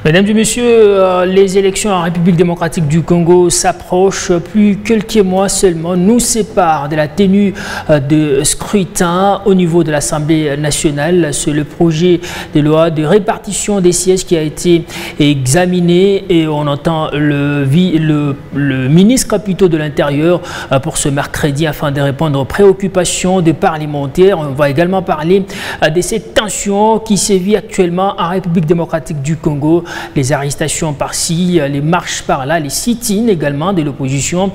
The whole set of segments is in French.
Mesdames et messieurs, les élections en République démocratique du Congo s'approchent. Plus quelques mois seulement nous séparent de la tenue de scrutin au niveau de l'Assemblée nationale. C'est le projet de loi de répartition des sièges qui a été examiné et on entend le ministre plutôt de l'Intérieur pour ce mercredi afin de répondre aux préoccupations des parlementaires. On va également parler de cette tension qui sévit actuellement en République démocratique du Congo. Les arrestations par-ci, les marches par-là, les sit-ins également de l'opposition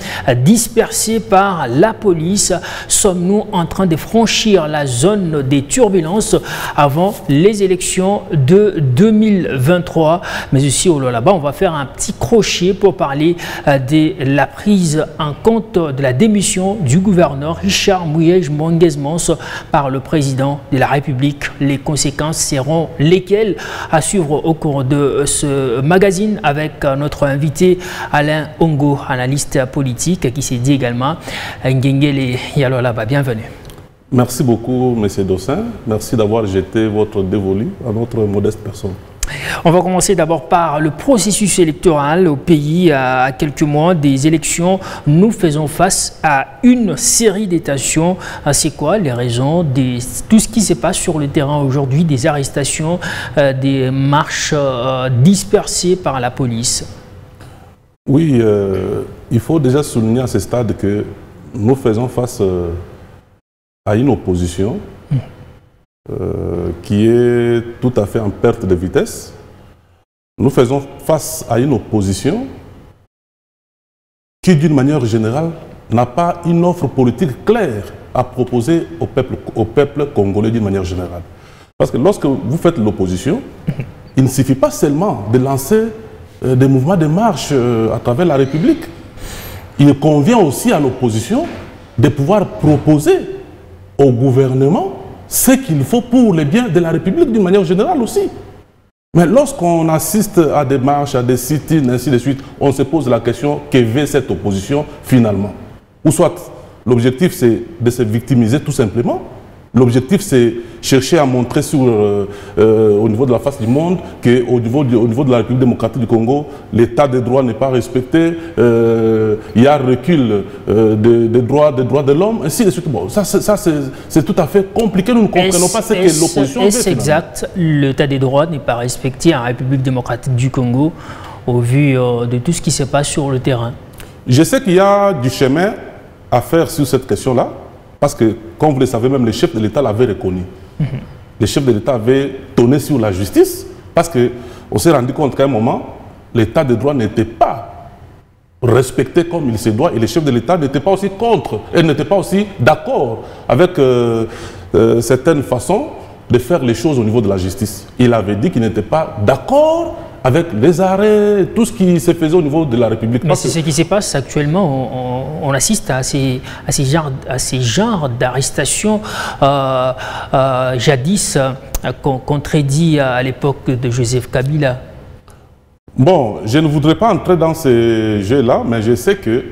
dispersés par la police. Sommes-nous en train de franchir la zone des turbulences avant les élections de 2023? Mais aussi, là-bas, on va faire un petit crochet pour parler de la prise en compte de la démission du gouverneur Richard Muyej-Mongez-Mons par le président de la République. Les conséquences seront lesquelles? À suivre au cours de ce magazine avec notre invité Alain Ongo, analyste politique, qui s'est dit également Ngengele Yalolaba. Bienvenue. Merci beaucoup, M. Dossin. Merci d'avoir jeté votre dévolu à notre modeste personne. On va commencer d'abord par le processus électoral au pays. À quelques mois des élections, nous faisons face à une série de tensions. C'est quoi les raisons de tout ce qui se passe sur le terrain aujourd'hui, des arrestations, des marches dispersées par la police? Oui, il faut déjà souligner à ce stade que nous faisons face à une opposition qui est tout à fait en perte de vitesse. Nous faisons face à une opposition qui, d'une manière générale, n'a pas une offre politique claire à proposer au peuple congolais d'une manière générale. Parce que lorsque vous faites l'opposition, il ne suffit pas seulement de lancer des mouvements de marche à travers la République. Il convient aussi à l'opposition de pouvoir proposer au gouvernement ce qu'il faut pour le bien de la République d'une manière générale aussi. Mais lorsqu'on assiste à des marches, à des sit-ins, ainsi de suite, on se pose la question, que veut cette opposition finalement? Ou soit l'objectif c'est de se victimiser tout simplement, l'objectif c'est chercher à montrer au niveau de la face du monde qu'au niveau de la République démocratique du Congo, l'état de droit n'est pas respecté, il y a recul des droits de l'homme, ainsi de suite. Bon, ça c'est tout à fait compliqué, nous ne comprenons pas ce que l'opposition veut. Est-ce exact, l'état des droits n'est pas respecté en République démocratique du Congo au vu de tout ce qui se passe sur le terrain? Je sais qu'il y a du chemin à faire sur cette question-là. Parce que, comme vous le savez, même le chef de l'État l'avait reconnu. Le chef de l'État avait tonné sur la justice parce qu'on s'est rendu compte qu'à un moment, l'État de droit n'était pas respecté comme il se doit et le chef de l'État n'était pas aussi contre, et n'était pas aussi d'accord avec certaines façons de faire les choses au niveau de la justice. Il avait dit qu'il n'était pas d'accord avec les arrêts, tout ce qui se faisait au niveau de la République. Mais c'est ce qui se passe actuellement. On assiste à ces genres d'arrestations jadis contredits à l'époque de Joseph Kabila. Bon, je ne voudrais pas entrer dans ces jeux-là, mais je sais que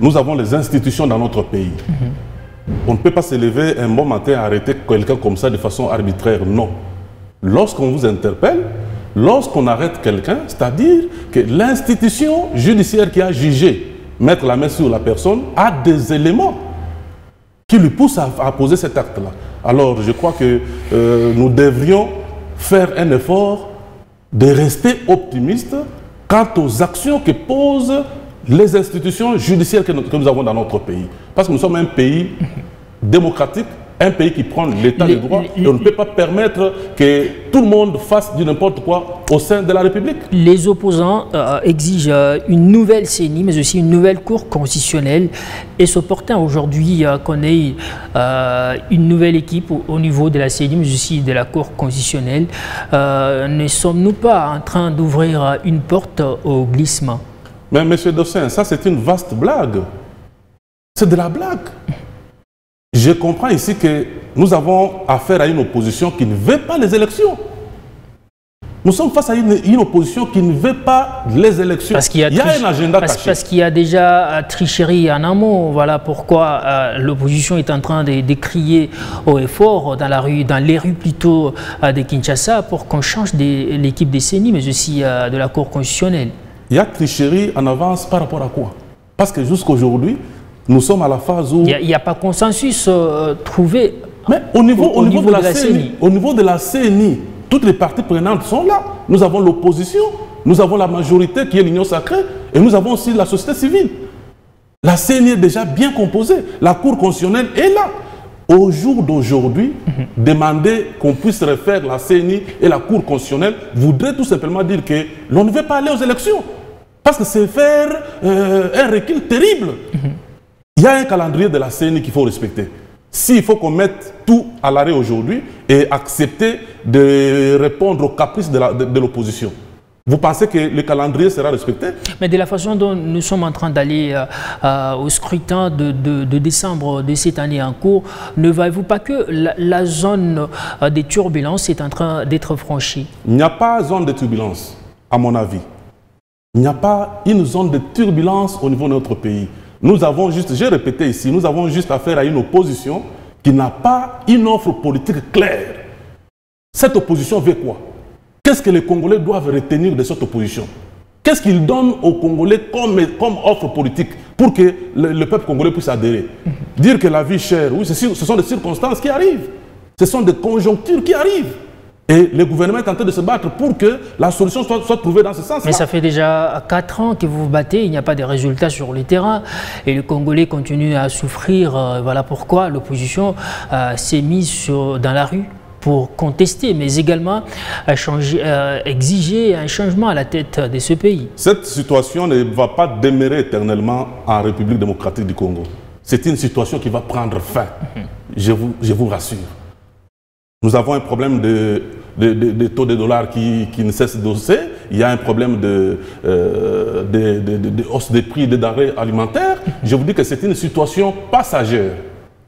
nous avons les institutions dans notre pays. On ne peut pas se lever un bon matin et arrêter quelqu'un comme ça de façon arbitraire, non. Lorsqu'on vous interpelle, lorsqu'on arrête quelqu'un, c'est-à-dire que l'institution judiciaire qui a jugé mettre la main sur la personne a des éléments qui lui poussent à poser cet acte-là. Alors, je crois que nous devrions faire un effort de rester optimistes quant aux actions que posent les institutions judiciaires que nous avons dans notre pays. Parce que nous sommes un pays démocratique, un pays qui prend l'état de droit, et on ne peut pas permettre que tout le monde fasse du n'importe quoi au sein de la République. Les opposants exigent une nouvelle CENI, mais aussi une nouvelle Cour constitutionnelle. Et c'est opportun aujourd'hui qu'on ait une nouvelle équipe au niveau de la CENI, mais aussi de la Cour constitutionnelle. Ne sommes-nous pas en train d'ouvrir une porte au glissement? Mais M. Dossin, ça c'est une vaste blague. C'est de la blague. Je comprends ici que nous avons affaire à une opposition qui ne veut pas les élections. Nous sommes face à une opposition qui ne veut pas les élections. Parce qu'il y a, un agenda caché. Parce qu'il y a déjà tricherie en amont. Voilà pourquoi l'opposition est en train de crier haut et fort dans les rues plutôt de Kinshasa pour qu'on change l'équipe des CENI, mais aussi de la Cour constitutionnelle. Il y a tricherie en avance par rapport à quoi? Parce que jusqu'aujourd'hui, nous sommes à la phase où... Il n'y a pas consensus trouvé. Mais au niveau de la CENI, au niveau de la CENI, toutes les parties prenantes sont là. Nous avons l'opposition, nous avons la majorité qui est l'Union sacrée, et nous avons aussi la société civile. La CENI est déjà bien composée. La Cour constitutionnelle est là. Au jour d'aujourd'hui, demander qu'on puisse refaire la CENI et la Cour constitutionnelle voudrait tout simplement dire que l'on ne veut pas aller aux élections. Parce que c'est faire un recul terrible. Il y a un calendrier de la CENI qu'il faut respecter. S'il faut qu'on mette tout à l'arrêt aujourd'hui et accepter de répondre aux caprices de l'opposition, vous pensez que le calendrier sera respecté? Mais de la façon dont nous sommes en train d'aller au scrutin de décembre de cette année en cours, ne voyez-vous pas que la zone des turbulences est en train d'être franchie? Il n'y a pas de zone de turbulence, à mon avis. Il n'y a pas une zone de turbulence au niveau de notre pays. Nous avons juste, j'ai répété ici, nous avons juste affaire à une opposition qui n'a pas une offre politique claire. Cette opposition veut quoi? Qu'est-ce que les Congolais doivent retenir de cette opposition? Qu'est-ce qu'ils donnent aux Congolais comme offre politique pour que le peuple congolais puisse adhérer? Dire que la vie est chère, oui, ce sont des circonstances qui arrivent. Ce sont des conjonctures qui arrivent. Et le gouvernement est en train de se battre pour que la solution soit trouvée dans ce sens-là. Mais ça fait déjà 4 ans que vous vous battez, il n'y a pas de résultats sur le terrain. Et le Congolais continue à souffrir. Voilà pourquoi l'opposition s'est mise dans la rue pour contester, mais également exiger un changement à la tête de ce pays. Cette situation ne va pas demeurer éternellement en République démocratique du Congo. C'est une situation qui va prendre fin, je vous rassure. Nous avons un problème de taux de dollars qui ne cesse d'hausser. Il y a un problème de hausse des prix des denrées alimentaires. Je vous dis que c'est une situation passagère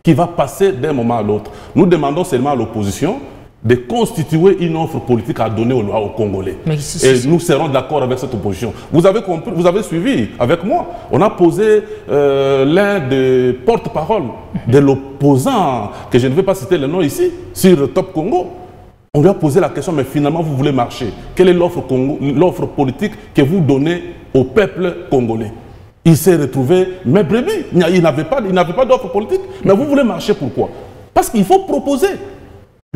qui va passer d'un moment à l'autre. Nous demandons seulement à l'opposition de constituer une offre politique à donner aux Congolais. Et nous serons d'accord avec cette opposition. Vous avez compris, vous avez suivi avec moi. On a posé l'un des porte-parole de l'opposant, que je ne vais pas citer le nom ici, sur Top Congo. On lui a posé la question, mais finalement vous voulez marcher. Quelle est l'offre politique que vous donnez au peuple congolais? Il s'est retrouvé, mais brebis, il n'avait pas d'offre politique. Mais vous voulez marcher pourquoi? Parce qu'il faut proposer.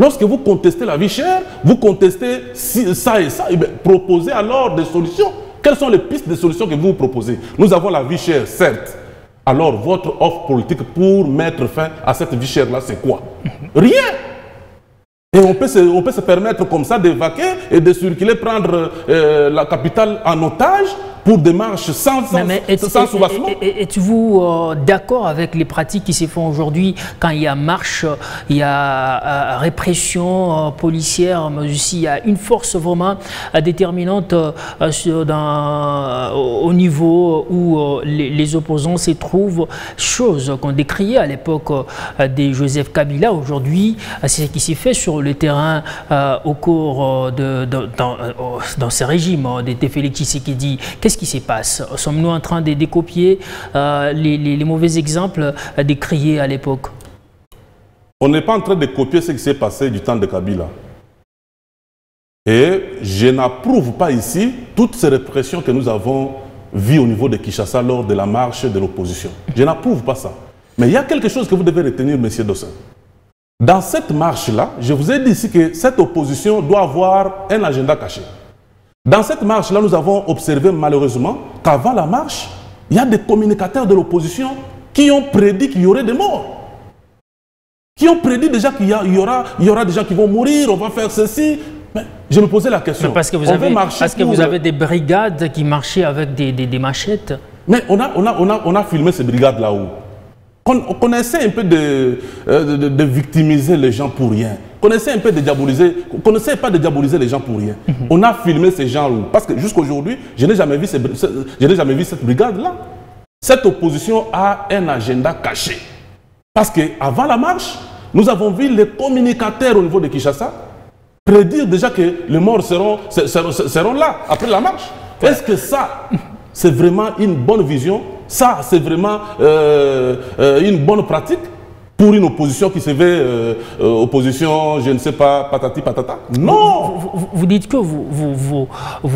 Lorsque vous contestez la vie chère, vous contestez ça et ça, et bien, proposez alors des solutions. Quelles sont les pistes de solutions que vous proposez? Nous avons la vie chère, certes. Alors, votre offre politique pour mettre fin à cette vie chère-là, c'est quoi? Rien! Et on peut se permettre comme ça d'évacuer et de circuler, prendre la capitale en otage pour des marches sans soubassement. Êtes-vous d'accord avec les pratiques qui se font aujourd'hui quand il y a marche, il y a répression policière, mais aussi il y a une force vraiment déterminante au niveau où les opposants se trouvent, chose qu'on décriait à l'époque de Joseph Kabila. Aujourd'hui, c'est ce qui s'est fait sur le terrain au cours dans ce régime de Félix Tshisekedi. Qu'est-ce qui se passe? Sommes-nous en train de décopier les mauvais exemples décriés à l'époque? On n'est pas en train de copier ce qui s'est passé du temps de Kabila. Et je n'approuve pas ici toutes ces répressions que nous avons vues au niveau de Kinshasa lors de la marche de l'opposition. Je n'approuve pas ça. Mais il y a quelque chose que vous devez retenir, M. Dossin. Dans cette marche-là, je vous ai dit ici que cette opposition doit avoir un agenda caché. Dans cette marche-là, nous avons observé malheureusement qu'avant la marche, il y a des communicateurs de l'opposition qui ont prédit qu'il y aurait des morts. Qui ont prédit déjà qu'il y aura des gens qui vont mourir, on va faire ceci. Mais je me posais la question. Mais parce que vous avez des brigades qui marchaient avec des machettes. Mais on a filmé ces brigades là-haut. On essaie un peu de victimiser les gens pour rien. On essaie un peu de diaboliser. On n'essaie pas de diaboliser les gens pour rien. On a filmé ces gens-là. Parce que jusqu'aujourd'hui, je n'ai jamais vu cette brigade-là. Cette opposition a un agenda caché. Parce qu'avant la marche, nous avons vu les communicateurs au niveau de Kinshasa prédire déjà que les morts seront là, après la marche. Est-ce que ça, c'est vraiment une bonne vision? Ça, c'est vraiment une bonne pratique pour une opposition qui se veut opposition, je ne sais pas, patati patata? Non. Vous dites que vous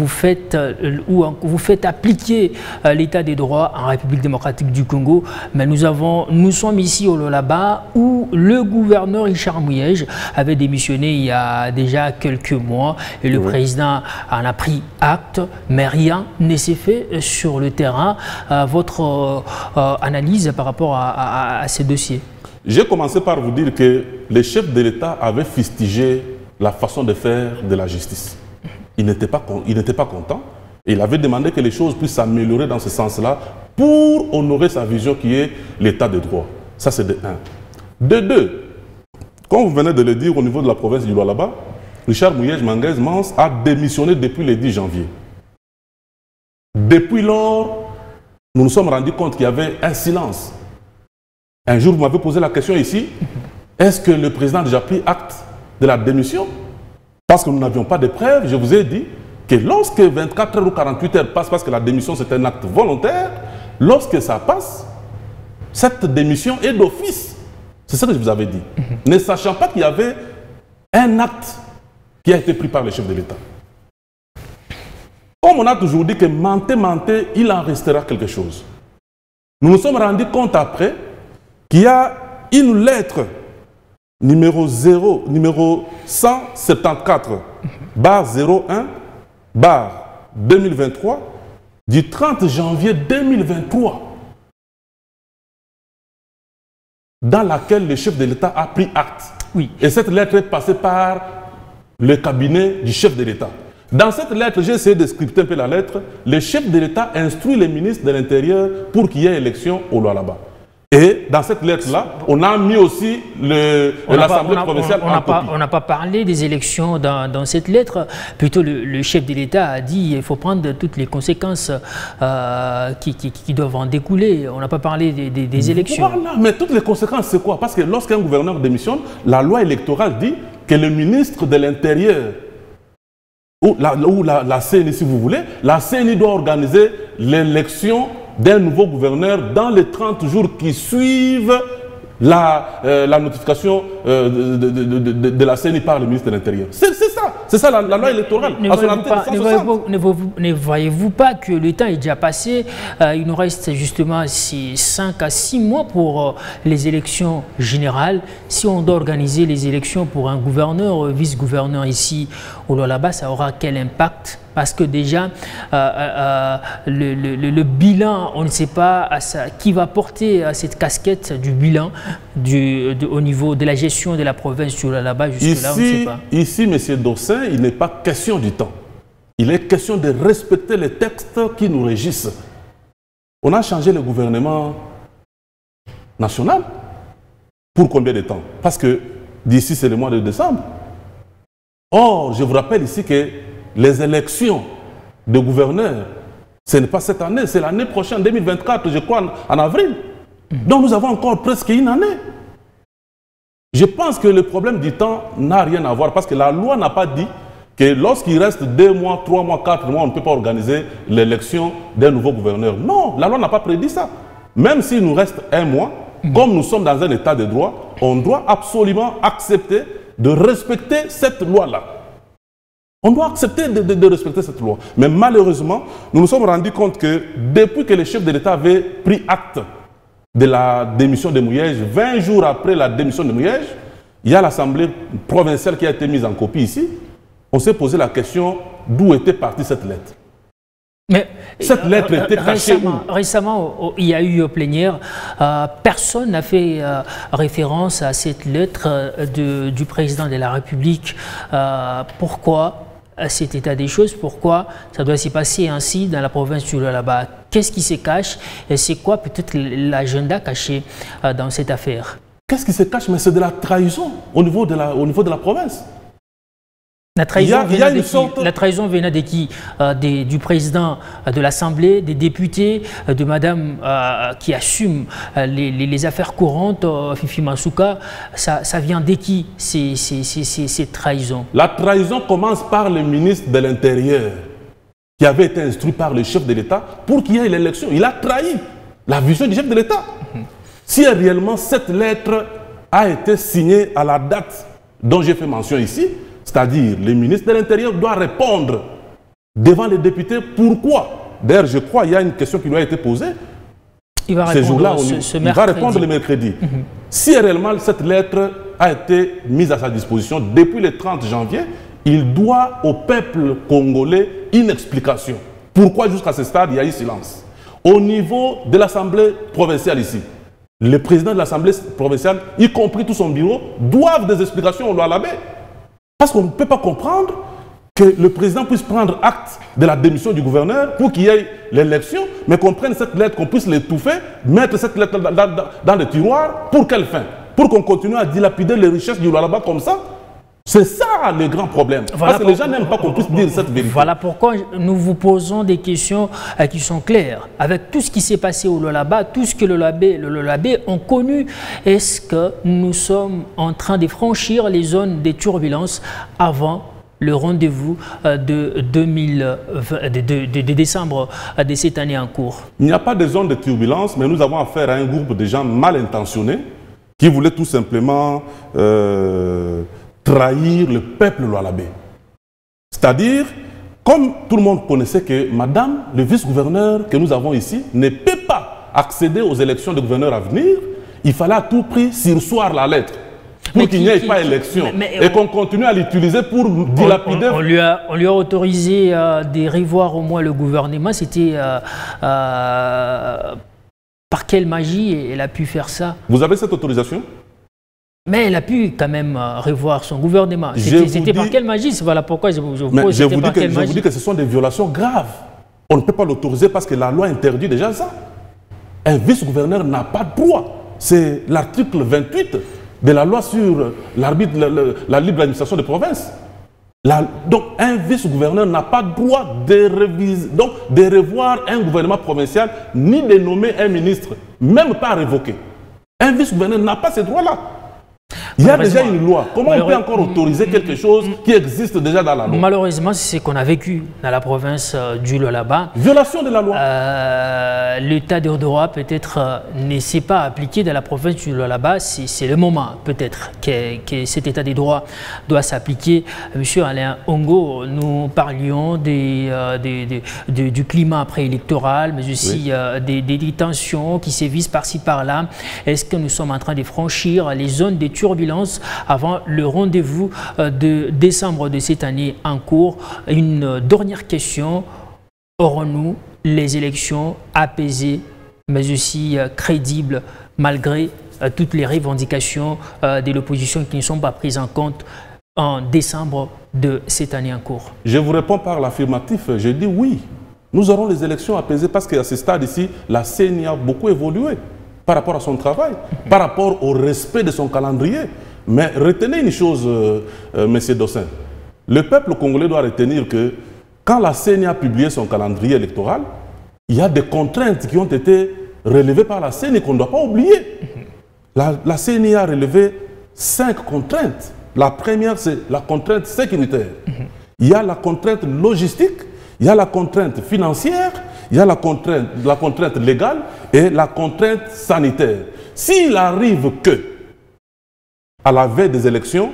faites appliquer l'état des droits en République démocratique du Congo, mais nous sommes ici au Lualaba où le gouverneur Richard Muyej avait démissionné il y a déjà quelques mois et le président en a pris acte, mais rien ne s'est fait sur le terrain. Votre analyse par rapport à ces dossiers? J'ai commencé par vous dire que les chefs de l'État avaient fustigé la façon de faire de la justice. Il n'était pas content et il avait demandé que les choses puissent s'améliorer dans ce sens-là pour honorer sa vision qui est l'état de droit. Ça, c'est de un. De deux, comme vous venez de le dire au niveau de la province du Lualaba, Richard Muyej Manguez Mans a démissionné depuis le 10 janvier. Depuis lors, nous nous sommes rendus compte qu'il y avait un silence. Un jour, vous m'avez posé la question ici, est-ce que le président a déjà pris acte de la démission? Parce que nous n'avions pas de preuves, je vous ai dit que lorsque 24 heures ou 48 heures passent, parce que la démission c'est un acte volontaire, lorsque ça passe, cette démission est d'office. C'est ce que je vous avais dit. Ne sachant pas qu'il y avait un acte qui a été pris par le chef de l'État. Comme on a toujours dit que menté, il en restera quelque chose. Nous nous sommes rendus compte après qu'il y a une lettre numéro 174/01/2023 du 30 janvier 2023 dans laquelle le chef de l'État a pris acte. Oui. Et cette lettre est passée par le cabinet du chef de l'État. Dans cette lettre, j'ai essayé de scripter un peu la lettre, le chef de l'État instruit les ministres de l'Intérieur pour qu'il y ait élection au Lualaba. Et dans cette lettre-là, on a mis aussi l'Assemblée provinciale en copie. On n'a pas parlé des élections dans cette lettre. Plutôt, le chef de l'État a dit qu'il faut prendre toutes les conséquences qui doivent en découler. On n'a pas parlé des élections. Voilà, mais toutes les conséquences, c'est quoi? Parce que lorsqu'un gouverneur démissionne, la loi électorale dit que le ministre de l'Intérieur, ou la CENI si vous voulez, la CENI doit organiser l'élection d'un nouveau gouverneur dans les 30 jours qui suivent la notification de la CENI par le ministre de l'Intérieur. C'est ça la loi électorale. Ne voyez-vous pas que le temps est déjà passé? Il nous reste justement 5 à 6 mois pour les élections générales. Si on doit organiser les élections pour un gouverneur, vice-gouverneur ici au Lualaba, ça aura quel impact? Parce que déjà, le bilan, on ne sait pas qui va porter cette casquette du bilan au niveau de la gestion de la province du Lualaba. Jusque-là, on ne sait pas. Ici, M. Dossin, il n'est pas question du temps. Il est question de respecter les textes qui nous régissent. On a changé le gouvernement national. Pour combien de temps? Parce que d'ici, c'est le mois de décembre. Or, je vous rappelle ici que les élections de gouverneurs, ce n'est pas cette année, c'est l'année prochaine, 2024, je crois, en avril. Donc nous avons encore presque une année. Je pense que le problème du temps n'a rien à voir parce que la loi n'a pas dit que lorsqu'il reste 2 mois, 3 mois, 4 mois, on ne peut pas organiser l'élection d'un nouveau gouverneur. Non, la loi n'a pas prédit ça. Même s'il nous reste 1 mois, comme nous sommes dans un état de droit, on doit absolument accepter de respecter cette loi-là. On doit accepter de respecter cette loi. Mais malheureusement, nous nous sommes rendus compte que depuis que le chef de l'État avait pris acte de la démission de Muyej, 20 jours après la démission de Muyej, il y a l'Assemblée provinciale qui a été mise en copie ici. On s'est posé la question d'où était partie cette lettre. Mais cette lettre était cachée où? Récemment, il y a eu plénière. Personne n'a fait référence à cette lettre du président de la République. Pourquoi cet état des choses? Pourquoi ça doit s'y passer ainsi dans la province du Lualaba? Qu'est-ce qui se cache? Et c'est quoi peut-être l'agenda caché dans cette affaire? Qu'est-ce qui se cache? Mais c'est de la trahison au niveau de la province. La trahison venait de qui? Du président de l'Assemblée, des députés, de madame qui assume les affaires courantes, Fifi Masuka. Ça vient de qui, ces trahisons? La trahison commence par le ministre de l'Intérieur, qui avait été instruit par le chef de l'État pour qu'il y ait l'élection. Il a trahi la vision du chef de l'État. Si réellement cette lettre a été signée à la date dont j'ai fait mention ici, c'est-à-dire le ministre de l'Intérieur doit répondre devant les députés pourquoi. D'ailleurs, je crois qu'il y a une question qui lui a été posée. Il va répondre il va répondre le mercredi. Si réellement cette lettre a été mise à sa disposition depuis le 30 janvier, il doit au peuple congolais une explication. Pourquoi jusqu'à ce stade il y a eu silence? Au niveau de l'Assemblée provinciale ici, le président de l'Assemblée provinciale, y compris tout son bureau, doivent des explications au Lualaba. Parce qu'on ne peut pas comprendre que le président puisse prendre acte de la démission du gouverneur pour qu'il y ait l'élection, mais qu'on prenne cette lettre, qu'on puisse l'étouffer, mettre cette lettre dans le tiroir. Pour quelle fin? Pour qu'on continue à dilapider les richesses du Lualaba comme ça? C'est ça le grand problème. Voilà, parce que les gens n'aiment pas qu'on puisse dire cette vérité. Voilà pourquoi nous vous posons des questions qui sont claires. Avec tout ce qui s'est passé au Lualaba, tout ce que le Lualaba ont connu, est-ce que nous sommes en train de franchir les zones de turbulence avant le rendez-vous de décembre de cette année en cours? Il n'y a pas de zone de turbulence, mais nous avons affaire à un groupe de gens mal intentionnés qui voulaient tout simplement trahir le peuple lualabé. C'est-à-dire, comme tout le monde connaissait que madame, le vice-gouverneur que nous avons ici, ne peut pas accéder aux élections de gouverneur à venir, il fallait à tout prix surseoir la lettre pour qu'il n'y ait pas élection et qu'on continue à l'utiliser pour dilapider. On lui a autorisé de revoir au moins le gouvernement. C'était par quelle magie elle a pu faire ça? Vous avez cette autorisation? Mais elle a pu quand même revoir son gouvernement. C'était par quelle magie? Voilà pourquoi je vous pose. Je vous dis que ce sont des violations graves. On ne peut pas l'autoriser parce que la loi interdit déjà ça. Un vice-gouverneur n'a pas de droit. C'est l'article 28 de la loi sur la libre administration des provinces. Donc un vice-gouverneur n'a pas le droit de revoir un gouvernement provincial ni de nommer un ministre, même pas révoqué. Un vice-gouverneur n'a pas ces droits-là. Il y a déjà une loi. Comment on peut encore autoriser quelque chose qui existe déjà dans la loi? Malheureusement, c'est ce qu'on a vécu dans la province du Lualaba. Violation de la loi. L'état de droit peut-être ne s'est pas appliqué dans la province du Lualaba. C'est le moment peut-être que cet état de droit doit s'appliquer. Monsieur Alain Ongo, nous parlions du climat préélectoral, mais aussi des tensions qui sévissent par-ci par-là. Est-ce que nous sommes en train de franchir les zones de turbulence avant le rendez-vous de décembre de cette année en cours? Une dernière question. Aurons-nous les élections apaisées, mais aussi crédibles, malgré toutes les revendications de l'opposition qui ne sont pas prises en compte en décembre de cette année en cours? Je vous réponds par l'affirmatif. Je dis oui. Nous aurons les élections apaisées parce qu'à ce stade ici, la CENI a beaucoup évolué par rapport à son travail, par rapport au respect de son calendrier. Mais retenez une chose, Monsieur Dossin. Le peuple congolais doit retenir que quand la CENI a publié son calendrier électoral, il y a des contraintes qui ont été relevées par la CENI qu'on ne doit pas oublier. La CENI a relevé 5 contraintes. La première, c'est la contrainte sécuritaire. Il y a la contrainte logistique, il y a la contrainte financière, il y a la contrainte légale et la contrainte sanitaire. S'il arrive que, à la veille des élections,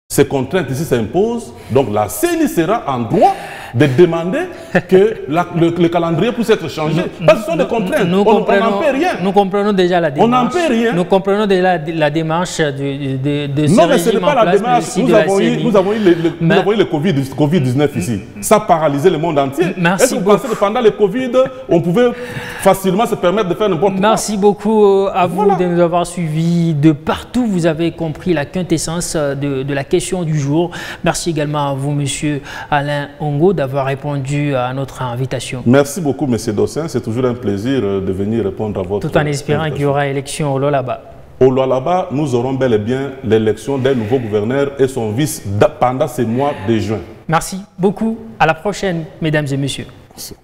ces contraintes ici s'imposent, donc la CENI sera en droit de demander que le calendrier puisse être changé. Parce que ce sont des contraintes. On n'en peut rien. Nous comprenons déjà la démarche. On n'en peut rien. Nous comprenons déjà la démarche de non, mais ce n'est pas la démarche. Nous avons eu le Covid-19 ici. Ça a paralysé le monde entier. Est-ce que vous pensez que pendant le Covid, on pouvait facilement se permettre de faire n'importe quoi? Merci beaucoup à vous de nous avoir suivis de partout. Vous avez compris la quintessence de la question du jour. Merci également à vous, monsieur Alain Ongo, d'avoir répondu à notre invitation. Merci beaucoup, monsieur Dossin. C'est toujours un plaisir de venir répondre à votre Tout en espérant qu'il y aura élection au Lualaba. Au Lualaba, nous aurons bel et bien l'élection d'un nouveau gouverneur et son vice pendant ces mois de juin. Merci beaucoup. À la prochaine, mesdames et messieurs. Merci.